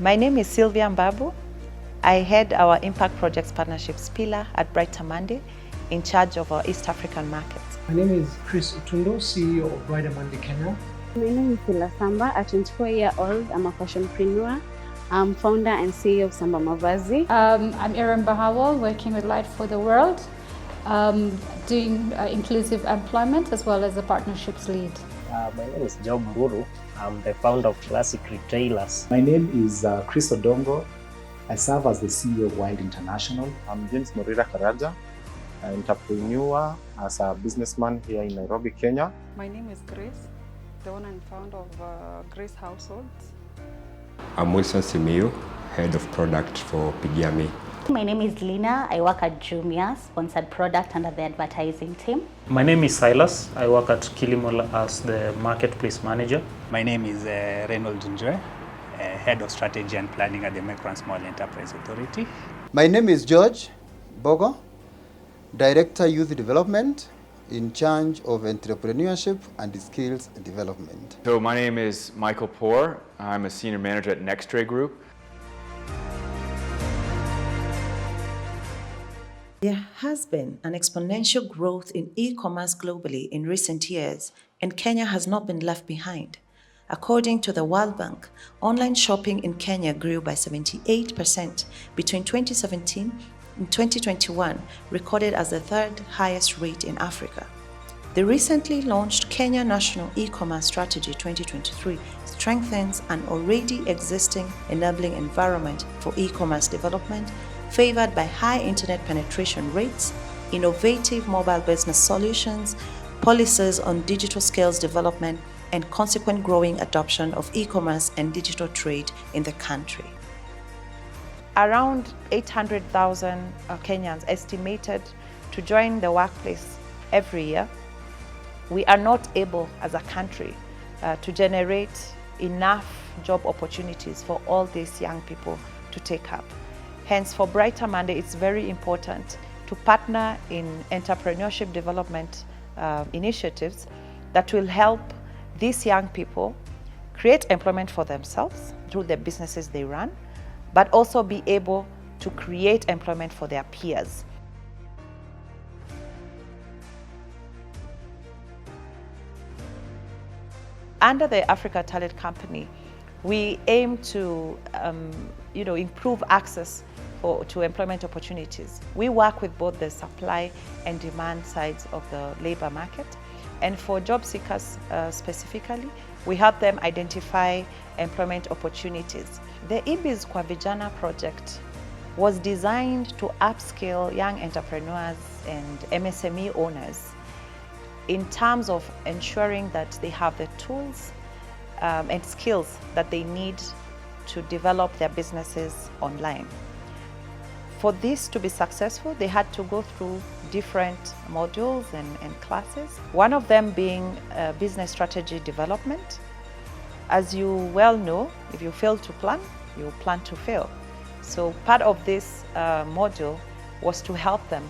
My name is Sylvia Mbabu. I head our Impact Projects Partnerships pillar at BrighterMonday, in charge of our East African markets. My name is Chris Utundo, CEO of BrighterMonday Kenya. My name is Sila Samba, a 24-year-old. I'm a fashionpreneur. I'm founder and CEO of Samba Mavazi. I'm Erin Bahawal, working with Light for the World, doing inclusive employment as well as a partnerships lead. My name is Job Mburu. I'm the founder of Classic Retailers. My name is Chris Odongo. I serve as the CEO of Wild International. I'm James Morira Karaja, an entrepreneur as a businessman here in Nairobi, Kenya. My name is Grace, the owner and founder of Grace Households. I'm Wilson Simiyu, head of product for Pigiami. My name is Lina. I work at Jumia, sponsored product under the advertising team. My name is Silas. I work at Kilimall as the marketplace manager. My name is Reynold Njwe, head of strategy and planning at the Micro and Small Enterprise Authority. My name is George Bogo, Director Youth Development, in charge of entrepreneurship and skills development. So my name is Michael Poor. I'm a senior manager at Nextray Group. There has been an exponential growth in e-commerce globally in recent years, and Kenya has not been left behind. According to the World Bank, online shopping in Kenya grew by 78% between 2017 and 2021, recorded as the third highest rate in Africa. The recently launched Kenya National E-commerce Strategy 2023 strengthens an already existing enabling environment for e-commerce development, favored by high internet penetration rates, innovative mobile business solutions, policies on digital skills development, and consequent growing adoption of e-commerce and digital trade in the country. Around 800,000 Kenyans estimated to join the workplace every year. We are not able as a country to generate enough job opportunities for all these young people to take up. Hence, for BrighterMonday, it's very important to partner in entrepreneurship development initiatives that will help these young people create employment for themselves through the businesses they run, but also be able to create employment for their peers. Under the Africa Talent Company, we aim to improve access to employment opportunities. We work with both the supply and demand sides of the labor market. And for job seekers specifically, we help them identify employment opportunities. The eBiz Kwa Vijana project was designed to upskill young entrepreneurs and MSME owners in terms of ensuring that they have the tools and skills that they need to develop their businesses online. For this to be successful, they had to go through different modules and classes. One of them being business strategy development. As you well know, if you fail to plan, you plan to fail. So part of this module was to help them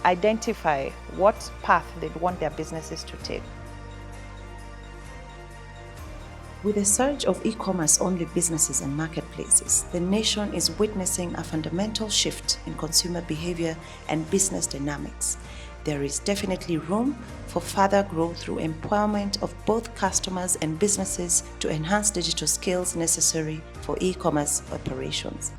identify what path they'd want their businesses to take. With the surge of e-commerce-only businesses and marketplaces, the nation is witnessing a fundamental shift in consumer behavior and business dynamics. There is definitely room for further growth through empowerment of both customers and businesses to enhance digital skills necessary for e-commerce operations.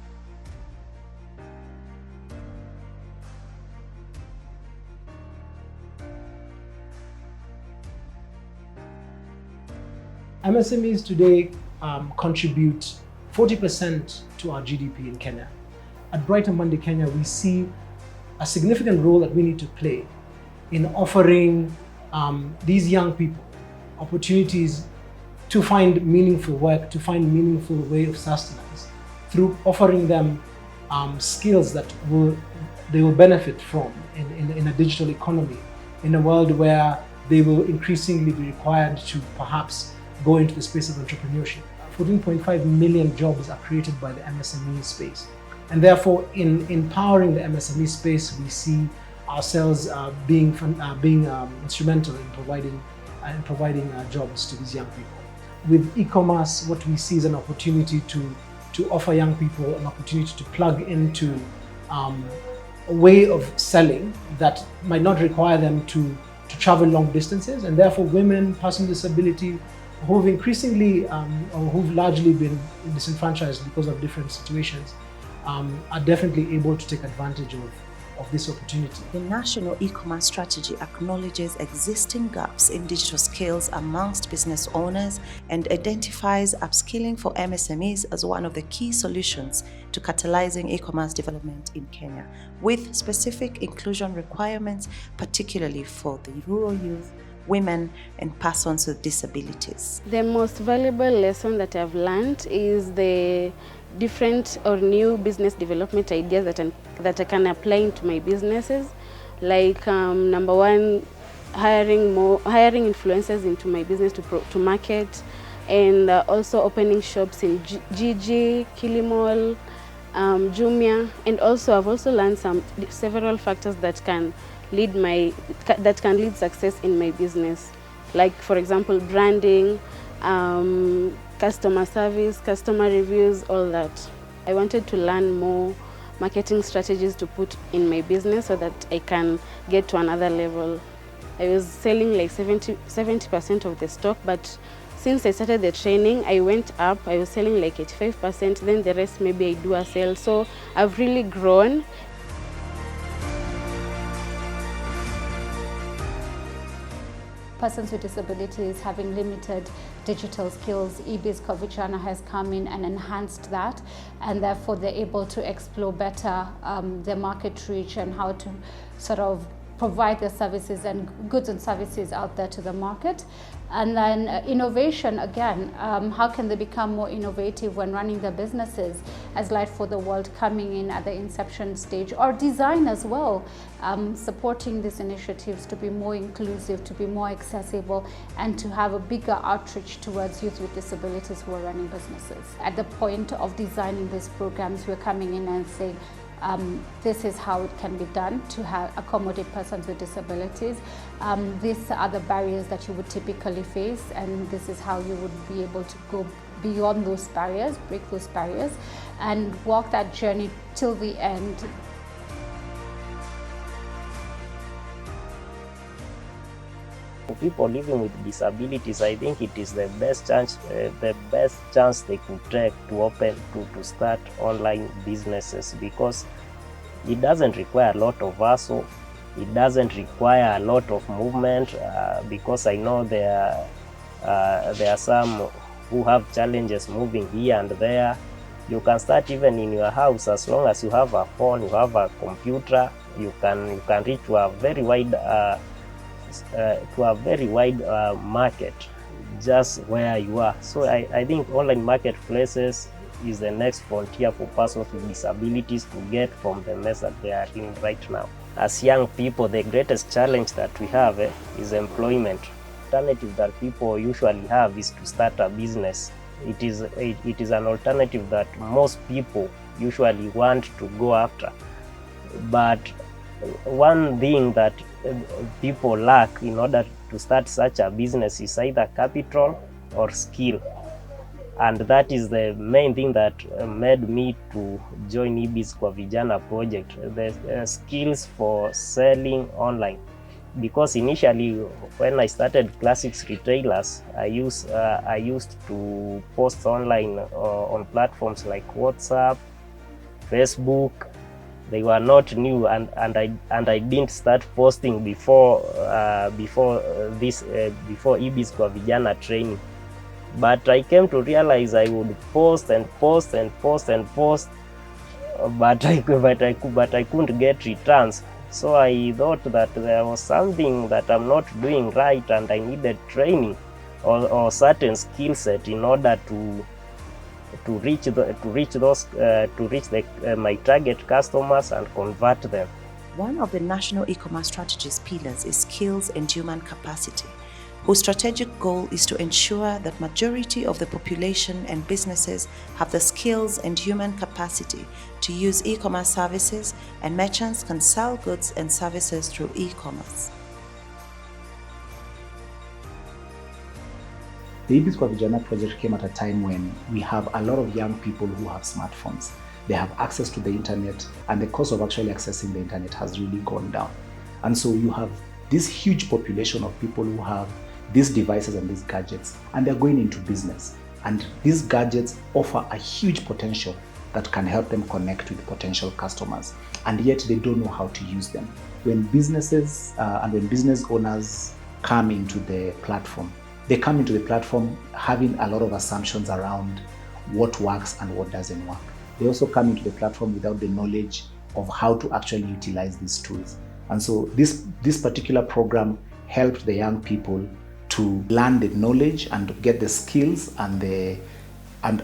MSMEs today contribute 40% to our GDP in Kenya. At BrighterMonday Kenya, we see a significant role that we need to play in offering these young people opportunities to find meaningful work, to find meaningful way of sustenance, through offering them skills that they will benefit from in a digital economy, in a world where they will increasingly be required to perhaps go into the space of entrepreneurship. 14.5 million jobs are created by the MSME space. And therefore, in empowering the MSME space, we see ourselves being instrumental in providing jobs to these young people. With e-commerce, what we see is an opportunity to to offer young people an opportunity to plug into a way of selling that might not require them to travel long distances, and therefore women, persons with disability, who've increasingly or who've largely been disenfranchised because of different situations, are definitely able to take advantage of this opportunity. The national e-commerce strategy acknowledges existing gaps in digital skills amongst business owners and identifies upskilling for MSMEs as one of the key solutions to catalyzing e-commerce development in Kenya, with specific inclusion requirements, particularly for the rural youth, women, and persons with disabilities. The most valuable lesson that I've learned is the different or new business development ideas that I can apply into my businesses. Like number one, hiring influencers into my business to market, and also opening shops in GG, Kilimall, Jumia, and also I've also learned several factors that can lead success in my business. Like for example, branding, customer service, customer reviews, all that. I wanted to learn more marketing strategies to put in my business so that I can get to another level. I was selling like 70% of the stock, but since I started the training, I went up. I was selling like 85%, then the rest maybe I do a sale. So I've really grown. Persons with disabilities having limited digital skills, eBiz Kwa Vijana has come in and enhanced that, and therefore they're able to explore better their market reach and how to sort of provide their services and goods and services out there to the market. And then innovation, again, how can they become more innovative when running their businesses, as Light for the World coming in at the inception stage, or design as well, supporting these initiatives to be more inclusive, to be more accessible, and to have a bigger outreach towards youth with disabilities who are running businesses. At the point of designing these programs, we're coming in and saying, this is how it can be done to accommodate persons with disabilities. These are the barriers that you would typically face, and this is how you would be able to go beyond those barriers, break those barriers, and walk that journey till the end. For people living with disabilities, I think it is the best chance they could take to start online businesses, because it doesn't require a lot of hustle. It doesn't require a lot of movement, because I know there are some who have challenges moving here and there. You can start even in your house. As long as you have a phone, you have a computer, you can reach to a very wide market just where you are. So I think online marketplaces is the next frontier for persons with disabilities to get from the mess that they are in right now. As young people, the greatest challenge that we have is employment. The alternative that people usually have is to start a business. It is an alternative that most people usually want to go after. But one thing that people lack in order to start such a business is either capital or skill. And that is the main thing that made me to join eBiz Kwa Vijana project, the skills for selling online. Because initially, when I started Classics Retailers, I used to post online on platforms like WhatsApp, Facebook. They were not new, and I didn't start posting before eBiz Kwa Vijana training. But I came to realize I would post and post and post and post, but I couldn't get returns. So I thought that there was something that I'm not doing right, and I needed training or certain skill set in order to reach my target customers and convert them. One of the national e-commerce strategy's pillars is skills and human capacity, whose strategic goal is to ensure that majority of the population and businesses have the skills and human capacity to use e-commerce services, and merchants can sell goods and services through e-commerce. The eBiz Kwa Vijana project came at a time when we have a lot of young people who have smartphones. They have access to the internet, and the cost of actually accessing the internet has really gone down. And so you have this huge population of people who have these devices and these gadgets, and they're going into business. And these gadgets offer a huge potential that can help them connect with potential customers, and yet they don't know how to use them. When businesses and when business owners come into the platform, they come into the platform having a lot of assumptions around what works and what doesn't work. They also come into the platform without the knowledge of how to actually utilize these tools. And so this particular program helped the young people to learn the knowledge and get the skills and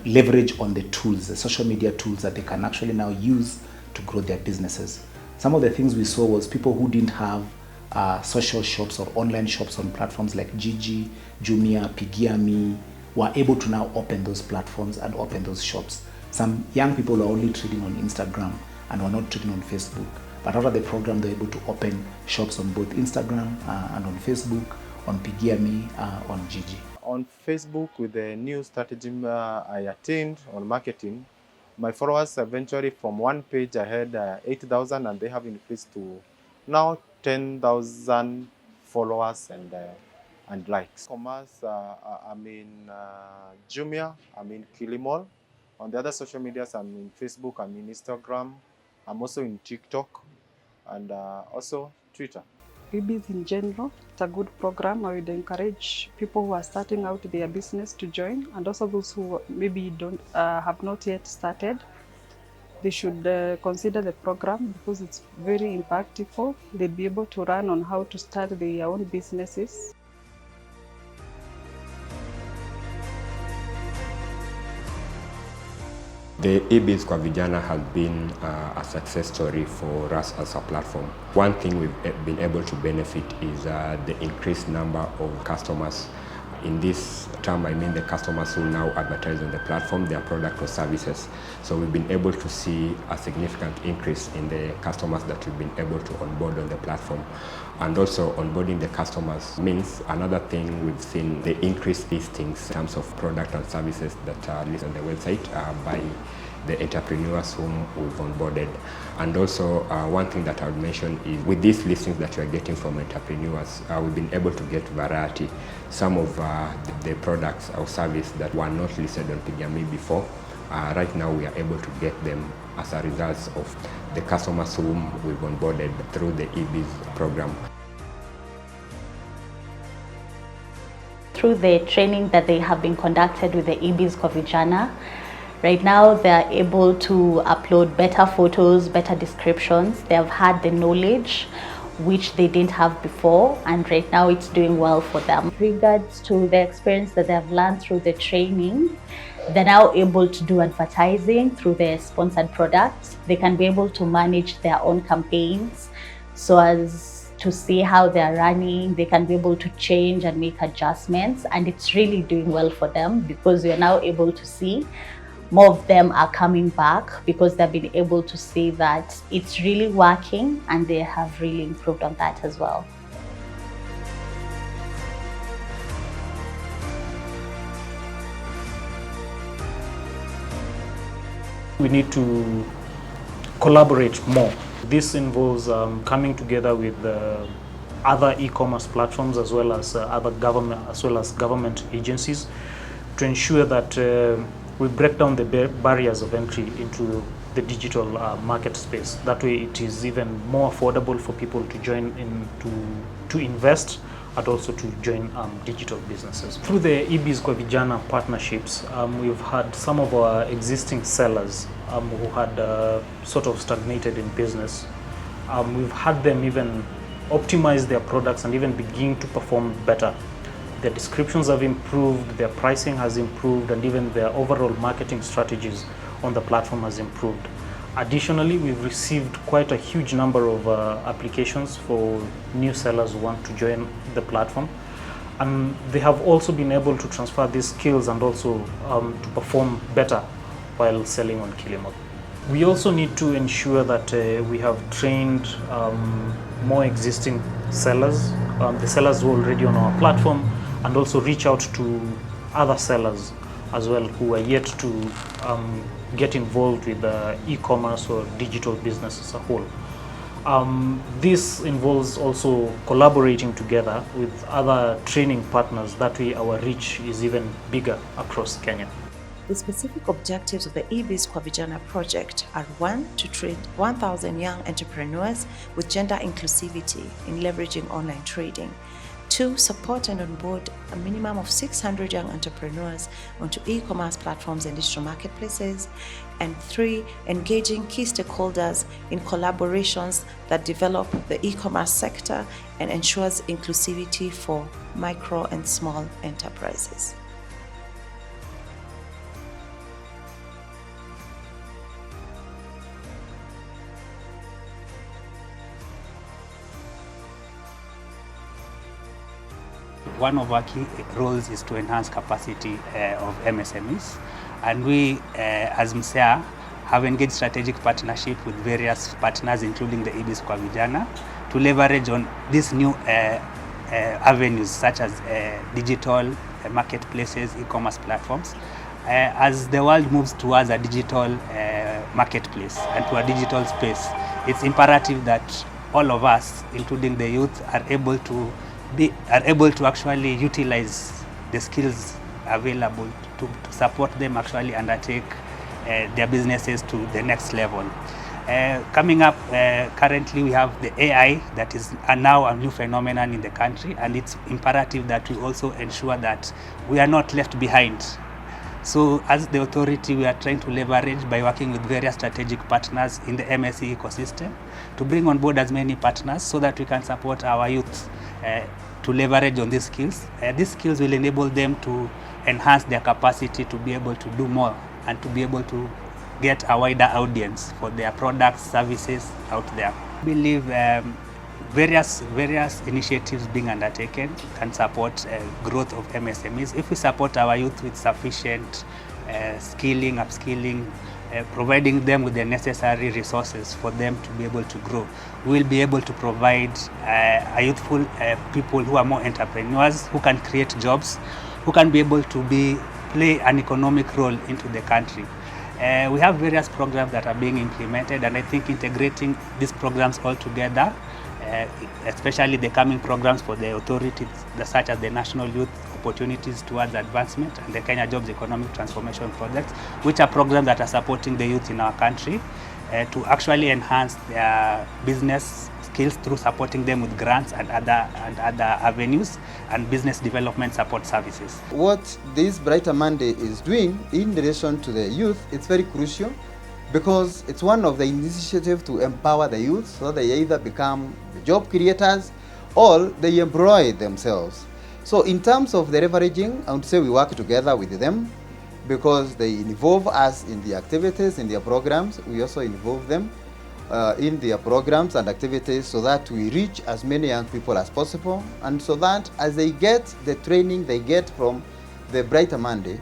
leverage on the tools, the social media tools that they can actually now use to grow their businesses. Some of the things we saw was people who didn't have social shops or online shops on platforms like Gigi, Jumia, Pigiami were able to now open those platforms and open those shops. Some young people were only trading on Instagram and were not trading on Facebook. But after the program, they were able to open shops on both Instagram and on Facebook, on Pigiami, on Gigi. On Facebook, with the new strategy I attained on marketing, my followers eventually from one page I had 8,000, and they have increased to now 10,000 followers and likes. Commerce, I'm in Jumia, I'm in Kilimall. On the other social medias, I'm in Facebook, I'm in Instagram, I'm also in TikTok, and also Twitter. eBiz in general, it's a good program. I would encourage people who are starting out their business to join, and also those who maybe have not yet started. They should consider the program because it's very impactful. They'll be able to run on how to start their own businesses. The eBiz Kwa Vijana has been a success story for us as a platform. One thing we've been able to benefit is the increased number of customers. In this term, I mean the customers who now advertise on the platform, their product or services. So we've been able to see a significant increase in the customers that we've been able to onboard on the platform. And also onboarding the customers means another thing we've seen, the increased listings in terms of product and services that are listed on the website by the entrepreneurs whom we've onboarded. And also one thing that I would mention is with these listings that we are getting from entrepreneurs, we've been able to get variety. Some of the products or services that were not listed on Pigiami before, right now we are able to get them as a result of the customers whom we've onboarded through the eBiz program. Through the training that they have been conducted with the eBiz Kwa Vijana, right now they are able to upload better photos, better descriptions. They have had the knowledge which they didn't have before, and right now it's doing well for them. With regards to the experience that they have learned through the training, they're now able to do advertising through their sponsored products. They can be able to manage their own campaigns so as to see how they're running. They can be able to change and make adjustments, and it's really doing well for them because we are now able to see more of them are coming back because they've been able to see that it's really working, and they have really improved on that as well. We need to collaborate more. This involves coming together with other e-commerce platforms as well as government agencies to ensure that we break down the barriers of entry into the digital market space. That way it is even more affordable for people to join in, to invest, and also to join digital businesses. Through the eBiz Kwa Vijana partnerships, we've had some of our existing sellers who had sort of stagnated in business. We've had them even optimize their products and even begin to perform better. Their descriptions have improved, their pricing has improved, and even their overall marketing strategies on the platform has improved. Additionally, we've received quite a huge number of applications for new sellers who want to join the platform. And they have also been able to transfer these skills and also to perform better while selling on Kilimall. We also need to ensure that we have trained more existing sellers, the sellers who are already on our platform, and also reach out to other sellers as well who are yet to get involved with e-commerce or digital business as a whole. This involves also collaborating together with other training partners. That way our reach is even bigger across Kenya. The specific objectives of the eBiz Kwa Vijana project are 1. To train 1,000 young entrepreneurs with gender inclusivity in leveraging online trading. 2. Support and onboard a minimum of 600 young entrepreneurs onto e-commerce platforms and digital marketplaces. And 3. Engaging key stakeholders in collaborations that develop the e-commerce sector and ensures inclusivity for micro and small enterprises. One of our key roles is to enhance capacity of MSMEs, and we as MSEA have engaged strategic partnership with various partners including the eBiz Kwa Vijana to leverage on these new avenues such as digital marketplaces, e-commerce platforms. As the world moves towards a digital marketplace and to a digital space, it's imperative that all of us, including the youth, are able to actually utilize the skills available to support them actually undertake their businesses to the next level. Coming up, currently we have the AI that is now a new phenomenon in the country, and it's imperative that we also ensure that we are not left behind. So as the authority, we are trying to leverage by working with various strategic partners in the MSE ecosystem to bring on board as many partners so that we can support our youth to leverage on these skills. These skills will enable them to enhance their capacity to be able to do more and to be able to get a wider audience for their products, services out there. I believe various initiatives being undertaken can support growth of MSMEs. If we support our youth with sufficient skilling, upskilling, providing them with the necessary resources for them to be able to grow, we'll be able to provide a youthful people who are more entrepreneurs, who can create jobs, who can be able to play an economic role into the country. We have various programs that are being implemented, and I think integrating these programs all together, especially the coming programs for the authorities such as the National Youth Opportunities Towards Advancement and the Kenya Jobs Economic Transformation Projects, which are programs that are supporting the youth in our country to actually enhance their business skills through supporting them with grants and other avenues and business development support services. What this Brighter Monday is doing in relation to the youth, it's very crucial because it's one of the initiatives to empower the youth so they either become job creators or they employ themselves. So in terms of the leveraging, I would say we work together with them because they involve us in the activities, in their programs. We also involve them in their programs and activities so that we reach as many young people as possible, and so that as they get the training they get from the Brighter Monday,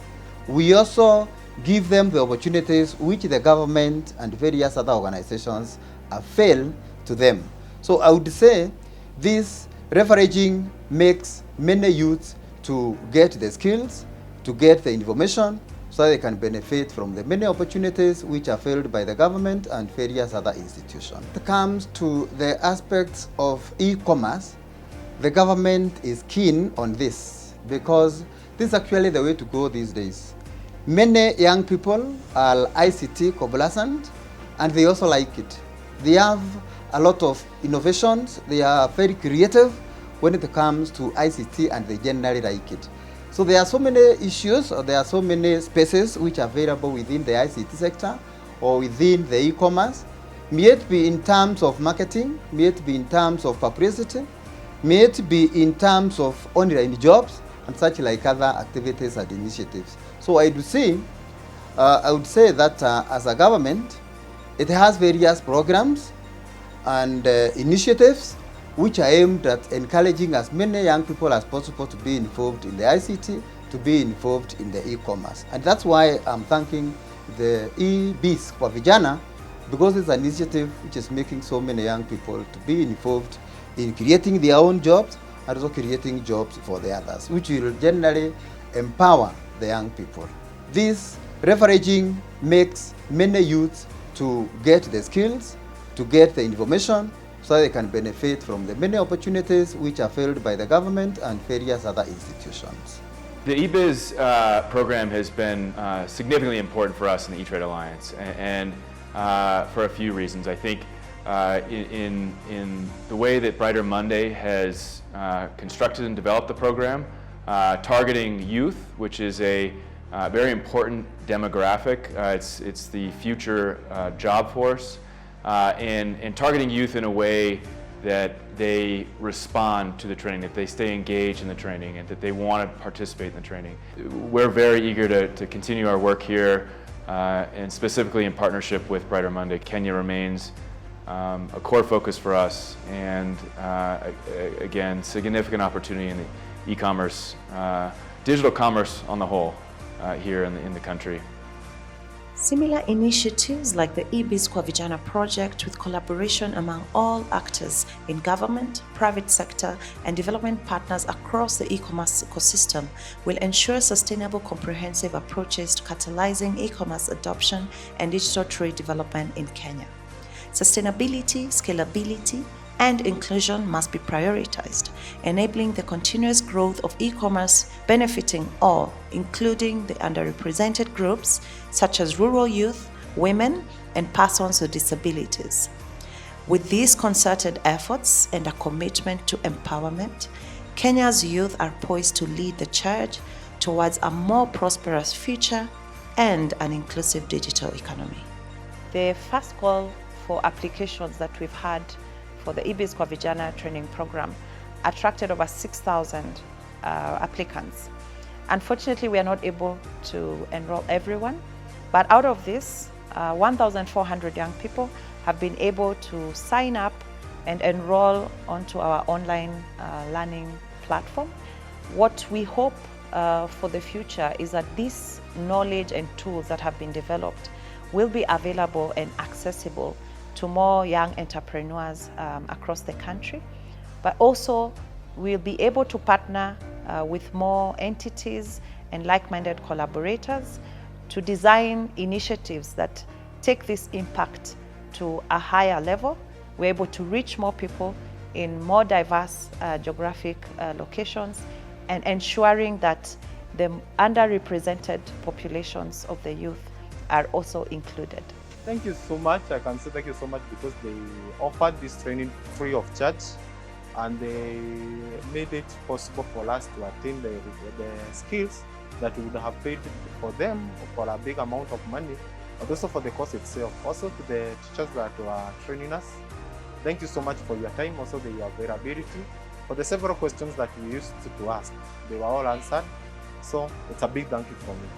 we also give them the opportunities which the government and various other organizations have failed to them. So I would say this leveraging makes many youths to get the skills, to get the information, so they can benefit from the many opportunities which are filled by the government and various other institutions. When it comes to the aspects of e-commerce, the government is keen on this because this is actually the way to go these days. Many young people are ICT conversant and they also like it. They have a lot of innovations, they are very creative when it comes to ICT and they generally like it. So there are so many issues, or there are so many spaces which are available within the ICT sector or within the e-commerce, may it be in terms of marketing, may it be in terms of publicity, may it be in terms of online jobs and such like other activities and initiatives. So I would say that as a government, it has various programs and initiatives which are aimed at encouraging as many young people as possible to be involved in the ICT, to be involved in the e-commerce. And that's why I'm thanking the eBiz Kwa Vijana, because it's an initiative which is making so many young people to be involved in creating their own jobs and also creating jobs for the others, which will generally empower the young people. This leveraging makes many youths to get the skills, to get the information, so they can benefit from the many opportunities which are filled by the government and various other institutions. The eBiz program has been significantly important for us in the E-Trade Alliance, and for a few reasons. I think in the way that Brighter Monday has constructed and developed the program, targeting youth, which is a very important demographic. It's the future job force, and targeting youth in a way that they respond to the training, that they stay engaged in the training, and that they want to participate in the training. We're very eager to continue our work here, and specifically in partnership with Brighter Monday. Kenya remains a core focus for us, and again, significant opportunity in the e-commerce, digital commerce on the whole here in the country. Similar initiatives like the eBiz Kwa Vijana project, with collaboration among all actors in government, private sector, and development partners across the e-commerce ecosystem, will ensure sustainable, comprehensive approaches to catalyzing e-commerce adoption and digital trade development in Kenya. Sustainability, scalability, and inclusion must be prioritized, enabling the continuous growth of e-commerce benefiting all, including the underrepresented groups such as rural youth, women, and persons with disabilities. With these concerted efforts and a commitment to empowerment, Kenya's youth are poised to lead the charge towards a more prosperous future and an inclusive digital economy. The first call for applications that we've had for the eBiz Kwa Vijana training program attracted over 6,000 applicants. Unfortunately, we are not able to enroll everyone, but out of this, 1,400 young people have been able to sign up and enroll onto our online learning platform. What we hope for the future is that this knowledge and tools that have been developed will be available and accessible to more young entrepreneurs across the country, but also we'll be able to partner with more entities and like-minded collaborators to design initiatives that take this impact to a higher level. We're able to reach more people in more diverse geographic locations, and ensuring that the underrepresented populations of the youth are also included. Thank you so much. I can say thank you so much because they offered this training free of charge, and they made it possible for us to attain the skills that we would have paid for them for a big amount of money, but also for the course itself. Also to the teachers that were training us, thank you so much for your time, also your availability. For the several questions that you used to ask, they were all answered. So it's a big thank you for me.